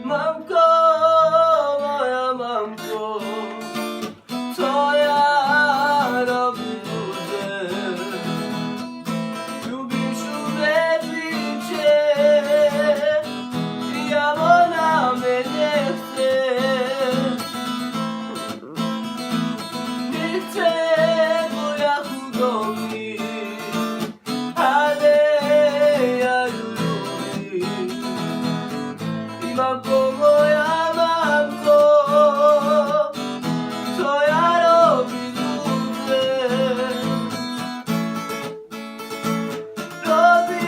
Mamko, moja mamko, co ja robię budzę? Lubisz uwierzyć się, ja ona mnie nie chce. Nie chcę, bo ja chudomi, ale ja ją lubię. I mamko, moja mamko, co ja robię budzę? Robi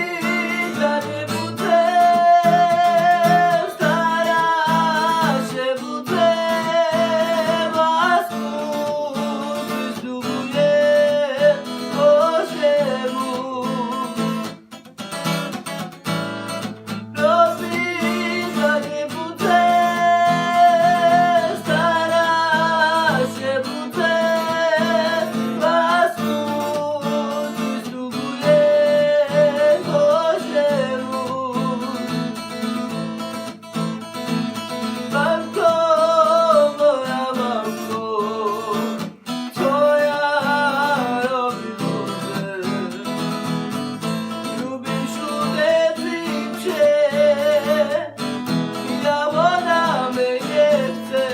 dla mnie budzę, stara się budzę, masku wysługuje Bożemu. Robi dla mnie budzę, stara się budzę, masku wysługuje Bożemu. Mamko, moja mamko, co ja robię budzę? Lubisz uwierzyć się, ja ona mnie nie chce.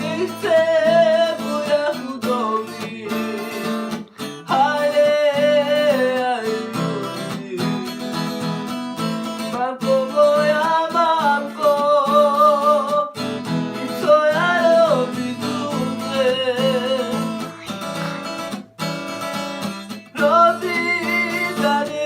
Nie chcę, bo ja chudomi, ale ja ją lubię. Mamko, moja mamko, i co ja robię budzę? Robi dla mnie